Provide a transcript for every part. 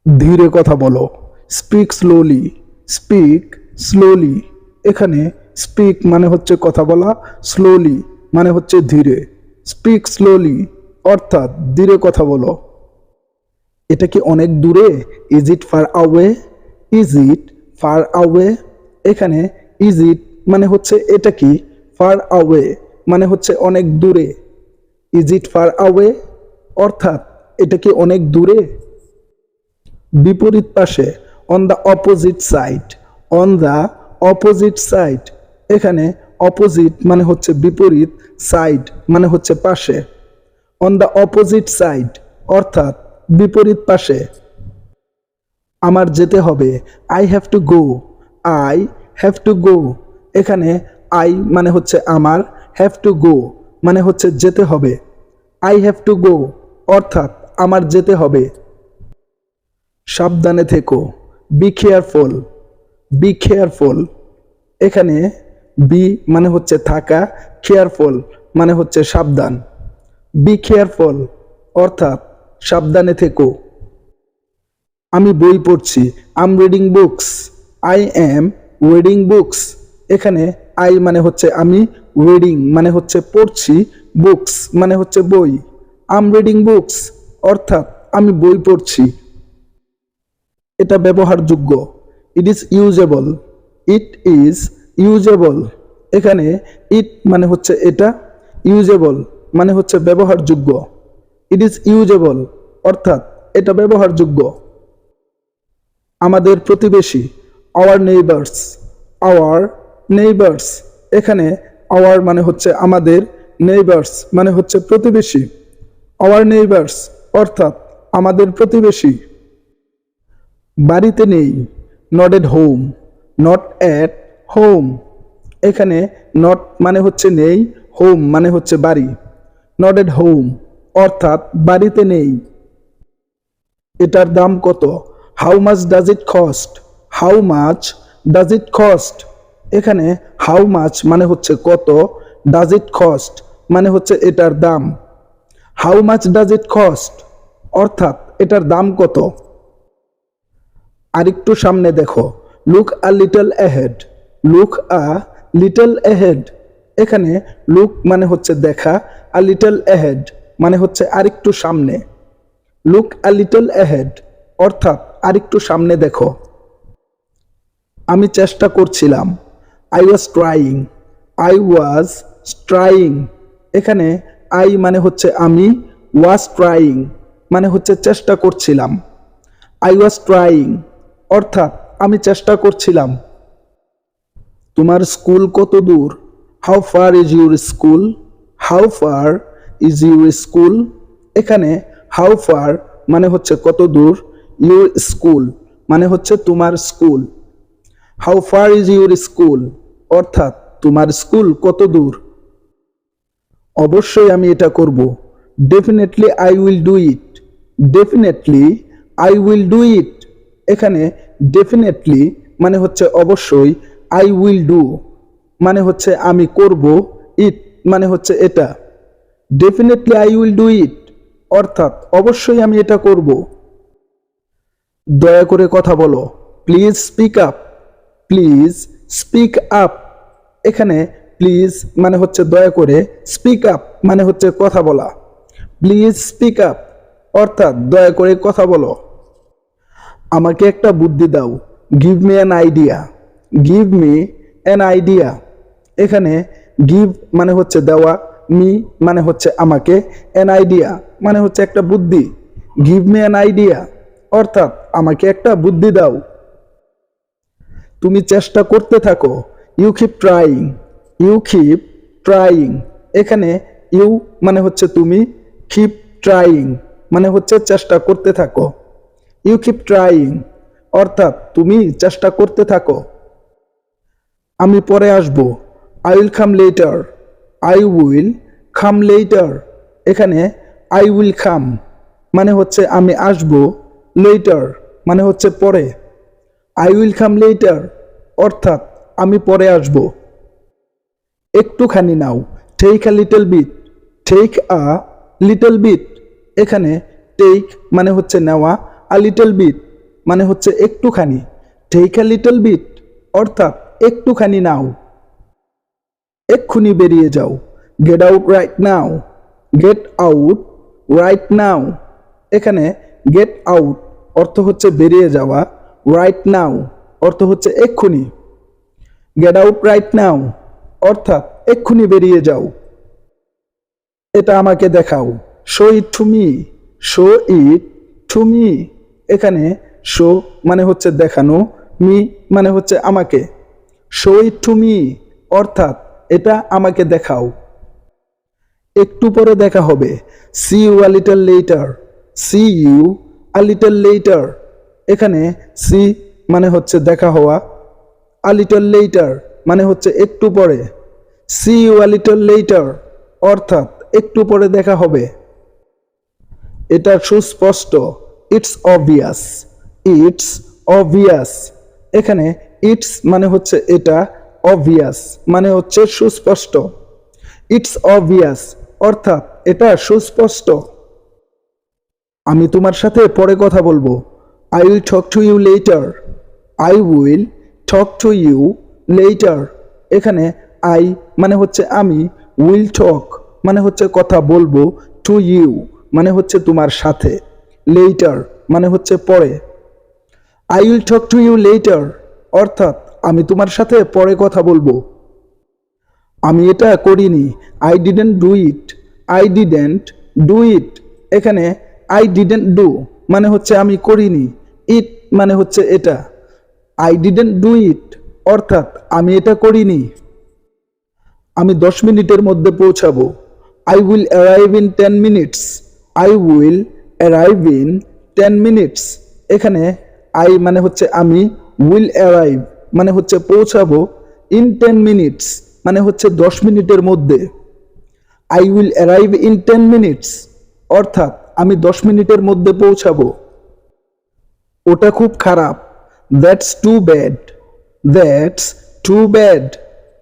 ধীরে কথা বলো। Speak slowly, speak slowly. এখানে স্পিক মানে হচ্ছে কথা বলা, স্লোলি মানে হচ্ছে ধীরে। স্পিক স্লোলি অর্থাৎ ধীরে কথা বলো। এটা কি অনেক দূরে? Is it far away? Is it far away? এখানে ইজ ইট মানে হচ্ছে এটা কি, ফার আওয়ে মানে হচ্ছে অনেক দূরে। ইজ ইট ফার আওয়ে অর্থাৎ এটা কি অনেক দূরে। বিপরীত পাশে, on the opposite side, on the opposite side. এখানে অপোজিট মানে হচ্ছে বিপরীত, সাইড মানে হচ্ছে পাশে। অন দ্য অপোজিট সাইড অর্থাৎ বিপরীত পাশে। আমার যেতে হবে, I have to go, I have to go. এখানে আই মানে হচ্ছে আমার, হ্যাভ টু গো মানে হচ্ছে যেতে হবে। আই হ্যাভ টু গো অর্থাৎ আমার যেতে হবে। সাবধানে থেকো, বি কেয়ারফুল, বি কেয়ারফুল। এখানে বি মানে হচ্ছে থাকা, কেয়ারফুল মানে হচ্ছে সাবধান। বি কেয়ারফুল অর্থাৎ সাবধানে থেকো। আমি বই পড়ছি, I am reading books, I am reading books. এখানে আই মানে হচ্ছে আমি, রিডিং মানে হচ্ছে পড়ছি, বুকস মানে হচ্ছে বই। আই এম রিডিং বুকস অর্থাৎ আমি বই পড়ছি। এটা ব্যবহারযোগ্য, it is usable, it is usable. এখানে ইট মানে হচ্ছে এটা, ইউজেবল মানে হচ্ছে ব্যবহারযোগ্য। ইট ইজ ইউজেবল অর্থাৎ এটা ব্যবহারযোগ্য। আমাদের প্রতিবেশী, আওয়ার নেইবার্স, আওয়ার নেইবার্স। এখানে আওয়ার মানে হচ্ছে আমাদের, নেইবার্স মানে হচ্ছে প্রতিবেশী। আওয়ার নেইবার্স অর্থাৎ আমাদের প্রতিবেশী। বাড়িতে নেই, not at home, not at home. এখানে নট মানে হচ্ছে নেই, হোম মানে হচ্ছে বাড়ি। নট এট হোম অর্থাৎ বাড়িতে নেই। এটার দাম কত? How much does it cost, how much does it cost. এখানে হাউ মাচ মানে হচ্ছে কত, ডাজ ইট কস্ট মানে হচ্ছে এটার দাম। How much does it cost অর্থাৎ এটার দাম কত। আরেকটু সামনে দেখো, look a little ahead, look a little ahead. এখানে লুক মানে হচ্ছে দেখা, আ লিটল অ্যাহেড মানে হচ্ছে আরেকটু সামনে। লুক আ লিটল অ্যাহেড অর্থাৎ আরেকটু সামনে দেখো। আমি চেষ্টা করছিলাম, I was trying, I was trying. এখানে আই মানে হচ্ছে আমি, ওয়াজ ট্রাইং মানে হচ্ছে চেষ্টা করছিলাম। আই ওয়াজ ট্রাইং অর্থাৎ আমি চেষ্টা করছিলাম। তোমার স্কুল কত দূর? How far is your school, how far is your school. এখানে হাউ ফার মানে হচ্ছে কত দূর, ইউর স্কুল মানে হচ্ছে তোমার school. How far is your school অর্থাৎ তোমার স্কুল কত দূর। অবশ্যই আমি এটা করব, definitely I will do it, definitely I will do it. এখানে ডেফিনেটলি মানে হচ্ছে অবশ্যই, আই উইল ডু মানে হচ্ছে আমি করব, ইট মানে হচ্ছে এটা। Definitely I will do it অর্থাৎ অবশ্যই আমি এটা করব। দয়া করে কথা বলো, please speak up, please speak up. এখানে প্লিজ মানে হচ্ছে দয়া করে, স্পিক আপ মানে হচ্ছে কথা বলা। প্লিজ স্পিক আপ অর্থাৎ দয়া করে কথা বলো। আমাকে একটা বুদ্ধি দাও, give me an idea, give me an idea. এখানে গিভ মানে হচ্ছে দেওয়া, মি মানে হচ্ছে আমাকে, অ্যান আইডিয়া মানে হচ্ছে একটা বুদ্ধি। গিভ মি অ্যান আইডিয়া অর্থাৎ আমাকে একটা বুদ্ধি দাও। তুমি চেষ্টা করতে থাকো, you keep trying, you keep trying. এখানে ইউ মানে হচ্ছে তুমি, কিপ ট্রাইং মানে হচ্ছে চেষ্টা করতে থাকো। ইউ কিপ ট্রাইং অর্থাৎ তুমি চেষ্টা করতে থাকো। আমি পরে আসব, I will come later, I will come later. এখানে আই উইল কাম মানে হচ্ছে আমি আসব, লেটার মানে হচ্ছে পরে। আই উইল কাম লেটার অর্থাৎ আমি পরে আসব। একটুখানি নাও, take a little bit, take a little bit. এখানে টেক মানে হচ্ছে নেওয়া, আ লিটল বিট মানে হচ্ছে একটুখানি, টেক আ লিটল বিট অর্থাৎ একটুখানি নাও, এক্ষুনি বেরিয়ে যাও, get out right now, get out right now. এখানে গেট আউট অর্থ হচ্ছে বেরিয়ে যাওয়া, রাইট নাও অর্থ হচ্ছে এক্ষুনি। গেট আউট রাইট নাও অর্থাৎ এক্ষুনি বেরিয়ে যাও। এটা আমাকে দেখাও, show it to me, show it two me. এখানে শো মানে হচ্ছে দেখানো, মি মানে হচ্ছে আমাকে। শো ইট টু মি অর্থাৎ এটা আমাকে দেখাও। একটু পরে দেখা হবে, see you a little later, see you a little later. এখানে সি মানে হচ্ছে দেখা হওয়া, আ লিটল লেটার মানে হচ্ছে একটু পরে। See you a little later অর্থাৎ একটু পরে দেখা হবে। এটা সুস্পষ্ট, ইটস অবভিয়াস, ইটস অবভিয়াস। এখানে ইটস মানে হচ্ছে এটা, অবভিয়াস মানে হচ্ছে সুস্পষ্ট। ইটস অবভিয়াস অর্থাৎ এটা সুস্পষ্ট। আমি তোমার সাথে পরে কথা বলবো, I will talk to you later, I will talk to you later. এখানে আই মানে হচ্ছে আমি, উইল টক মানে হচ্ছে কথা বলবো, টু ইউ মানে হচ্ছে তোমার সাথে, লেটার মানে হচ্ছে পরে। I will talk to you later অর্থাৎ আমি তোমার সাথে পরে কথা বলবো। আমি এটা করিনি, I didn't do it, I didn't do it. এখানে আই ডিডেন্ট ডু মানে হচ্ছে আমি করিনি, ইট মানে হচ্ছে এটা। আই ডিডেন্ট ডু ইট অর্থাৎ আমি এটা করিনি। আমি 10 মিনিটের মধ্যে পৌঁছাবো, I will arrive in 10 minutes, I will arrive in 10 minutes. এখানে আই মানে হচ্ছে আমি, উইল অ্যারাইভ মানে হচ্ছে পৌঁছাবো, ইন 10 মিনিটস মানে হচ্ছে 10 মিনিটের মধ্যে। I will arrive in 10 minutes অর্থাৎ আমি 10 মিনিটের মধ্যে পৌঁছাবো। ওটা খুব খারাপ, that's too bad, that's too bad.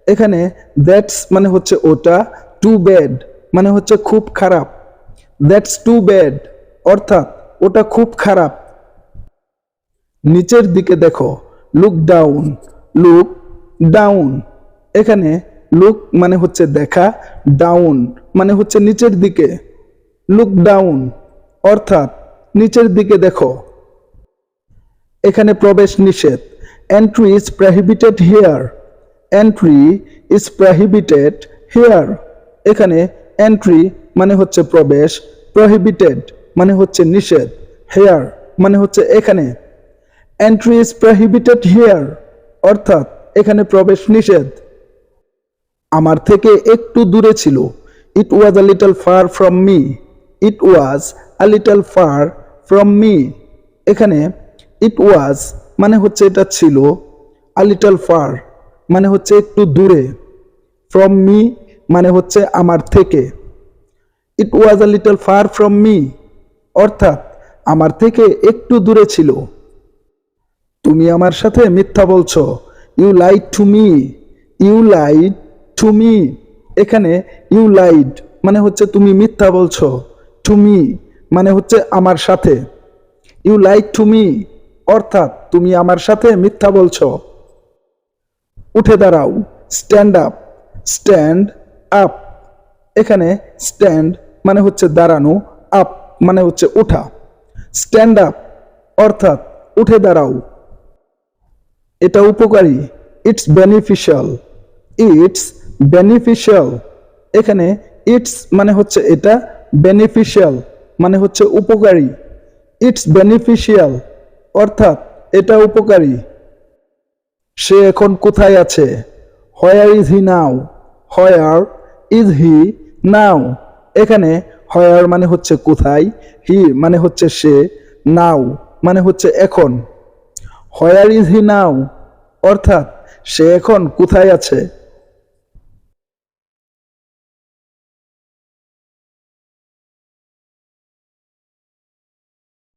এখানে দ্যাটস মানে হচ্ছে ওটা, টু ব্যাড মানে হচ্ছে খুব খারাপ। দ্যাটস টু ব্যাড অর্থাৎ ওটা খুব খারাপ। নিচের দিকে দেখো, লুক ডাউন, লুক ডাউন। এখানে লুক মানে হচ্ছে দেখা, ডাউন মানে হচ্ছে নিচের দিকে। লুক ডাউন অর্থাৎ নিচের দিকে দেখো। এখানে প্রবেশ নিষেধ, entry is prohibited here, entry is prohibited here. এখানে এন্ট্রি মানে হচ্ছে প্রবেশ, প্রহিবিটেড মানে হচ্ছে নিষেধ, হেয়ার মানে হচ্ছে এখানে। এন্ট্রি ইজ প্রহিবিটেড হিয়ার অর্থাৎ এখানে প্রবেশ নিষেধ। আমার থেকে একটু দূরে ছিল, it was a little far from me, it was a little far from me. এখানে ইট ওয়াজ মানে হচ্ছে এটা ছিল, আ লিটল ফার মানে হচ্ছে একটু দূরে, ফ্রম মি মানে হচ্ছে আমার থেকে। It was a little far from me অর্থাৎ আমার থেকে একটু দূরে ছিল। তুমি আমার সাথে মিথ্যা বলছো, you lied to me, you lied to me. এখানে ইউ লাইড মানে হচ্ছে তুমি মিথ্যা বলছো, টু মি মানে হচ্ছে আমার সাথে। ইউ লাইড টু মি অর্থাৎ তুমি আমার সাথে মিথ্যা বলছো। উঠে দাঁড়াও, স্ট্যান্ড আপ, স্ট্যান্ড আপ। এখানে স্ট্যান্ড মানে হচ্ছে দাঁড়ানো, আপ মানে হচ্ছে উঠা। স্ট্যান্ড আপ অর্থাৎ উঠে দাঁড়াও। এটা উপকারী, ইটস বেনিফিশিয়াল, ইটস বেনিফিশিয়াল। এখানে ইটস মানে হচ্ছে এটা, বেনিফিশিয়াল মানে হচ্ছে উপকারী। ইটস বেনিফিশিয়াল অর্থাৎ এটা উপকারী। সে এখন কোথায় আছে, where is he now, where is he নাও। এখানে হোয়ার মানে হচ্ছে কোথায়, হি মানে হচ্ছে সে, নাও মানে হচ্ছে এখন। হোয়ার ইজ হি নাও অর্থাৎ সে এখন কোথায় আছে।